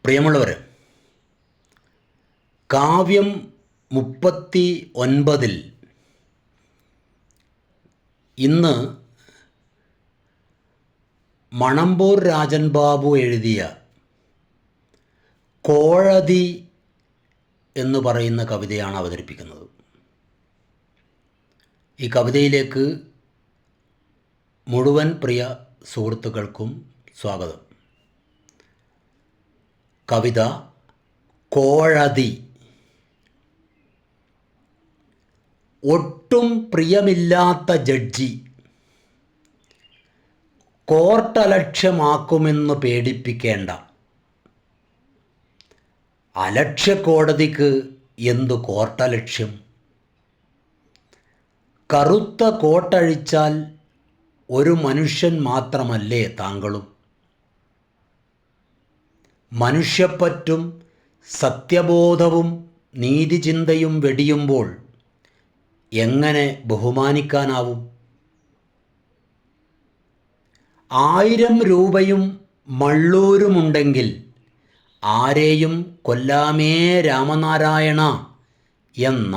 പ്രിയമുള്ളവർ, കാവ്യം 39 ഇന്ന് മണമ്പൂർ രാജൻ ബാബു എഴുതിയ കോഴതി എന്ന് പറയുന്ന കവിതയാണ് അവതരിപ്പിക്കുന്നത്. ഈ കവിതയിലേക്ക് മുഴുവൻ പ്രിയ സുഹൃത്തുക്കൾക്കും സ്വാഗതം. കവിത കോഴതി. ഒട്ടും പ്രിയമില്ലാത്ത ജഡ്ജി കോർട്ടലക്ഷ്യമാക്കുമെന്ന് പേടിപ്പിക്കേണ്ട. അലക്ഷ്യ കോടതിക്ക് എന്തു കോർട്ടലക്ഷ്യം? കറുത്ത കോട്ടഴിച്ചാൽ ഒരു മനുഷ്യൻ മാത്രമല്ലേ താങ്കളും? മനുഷ്യപ്പറ്റും സത്യബോധവും നീതിചിന്തയും വെടിയുമ്പോൾ എങ്ങനെ ബഹുമാനിക്കാനാവും? 1000 രൂപയും മള്ളൂരുമുണ്ടെങ്കിൽ ആരെയും കൊല്ലാമേ രാമനാരായണ എന്ന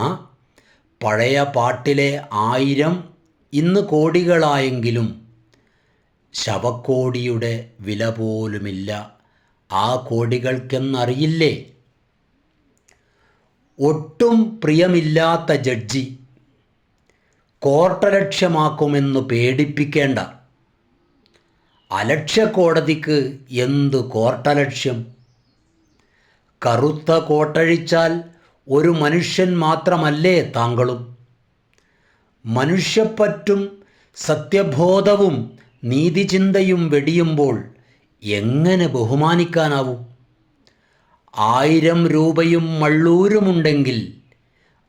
പഴയ പാട്ടിലെ 1000 ഇന്ന് കോടികളായെങ്കിലും ശവക്കോടിയുടെ വില പോലുമില്ല ആ കോടികൾക്കെന്നറിയില്ലേ? ഒട്ടും പ്രിയമില്ലാത്ത ജഡ്ജി കോർട്ടലക്ഷ്യമാക്കുമെന്ന് പേടിപ്പിക്കേണ്ട. അലക്ഷ്യ കോടതിക്ക് എന്ത് കോർട്ടലക്ഷ്യം? കറുത്ത കോട്ടഴിച്ചാൽ ഒരു മനുഷ്യൻ മാത്രമല്ലേ താങ്കളും? മനുഷ്യപ്പറ്റും സത്യബോധവും നീതിചിന്തയും വെടിയുമ്പോൾ എങ്ങനെ ബഹുമാനിക്കാനാവും? 1000 രൂപയും മള്ളൂരുമുണ്ടെങ്കിൽ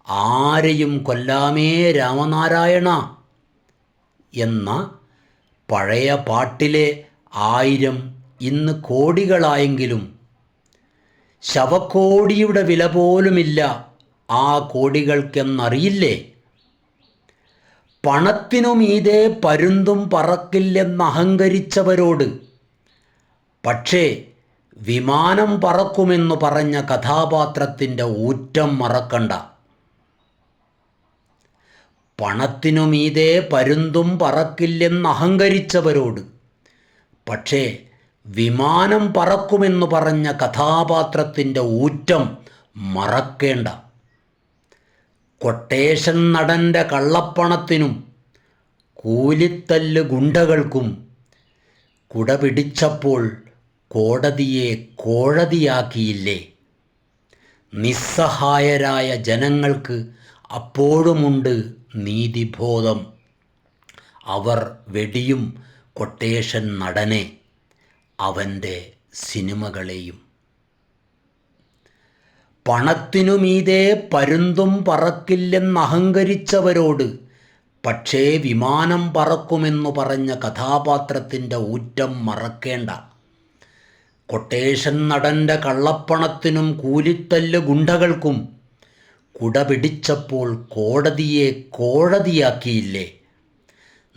ആരെയും കൊല്ലാമേ രാമനാരായണ എന്ന പഴയ പാട്ടിലെ 1000 ഇന്ന് കോടികളായെങ്കിലും ശവക്കോടിയുടെ വില പോലുമില്ല ആ കോടികൾക്കെന്നറിയില്ലേ? പണത്തിനു മീതെ പരുന്തും പറക്കില്ലെന്നഹങ്കരിച്ചവരോട് പക്ഷേ വിമാനം പറക്കുമെന്നു പറഞ്ഞ കഥാപാത്രത്തിൻ്റെ ഊറ്റം മറക്കണ്ട. പണത്തിനു മീതെ പരുന്തും പറക്കില്ലെന്നഹങ്കരിച്ചവരോട് പക്ഷേ വിമാനം പറക്കുമെന്നു പറഞ്ഞ കഥാപാത്രത്തിൻ്റെ ഊറ്റം മറക്കേണ്ട. കൊട്ടേഷൻ നടൻ്റെ കള്ളപ്പണത്തിനും കൂലിത്തല്ല് ഗുണ്ടകൾക്കും കുട പിടിച്ചപ്പോൾ കോടതിയെ കോഴതിയാക്കിയില്ലേ? നിസ്സഹായരായ ജനങ്ങൾക്ക് അപ്പോഴുമുണ്ട് നീതിബോധം. അവർ വെടിയും കൊട്ടേഷൻ നടനെ, അവൻ്റെ സിനിമകളെയും. പണത്തിനു മീതെ പരുന്തും പറക്കില്ലെന്നഹങ്കരിച്ചവരോട് പക്ഷേ വിമാനം പറക്കുമെന്നു പറഞ്ഞ കഥാപാത്രത്തിൻ്റെ ഊറ്റം മറക്കേണ്ട. കൊട്ടേഷൻ നടൻ്റെ കള്ളപ്പണത്തിനും കൂലിത്തല്ല് ഗുണ്ടകൾക്കും കുട പിടിച്ചപ്പോൾ കോടതിയെ കോഴതിയാക്കിയില്ലേ?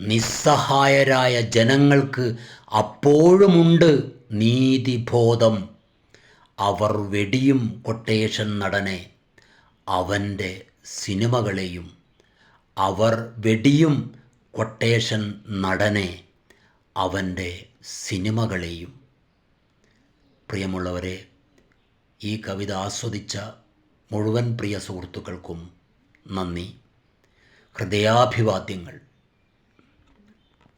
നിസ്സഹായരായ ജനങ്ങൾക്ക് അപ്പോഴുമുണ്ട് നീതിബോധം. അവർ വെടിയും കൊട്ടേഷൻ നടനെ, അവൻ്റെ സിനിമകളെയും. അവർ വെടിയും കൊട്ടേഷൻ നടനെ, അവൻ്റെ സിനിമകളെയും. പ്രിയമുള്ളവരെ, ഈ കവിത ആസ്വദിച്ച മുഴുവൻ പ്രിയ സുഹൃത്തുക്കൾക്കും നന്ദി, ഹൃദയാഭിവാദ്യങ്ങൾ.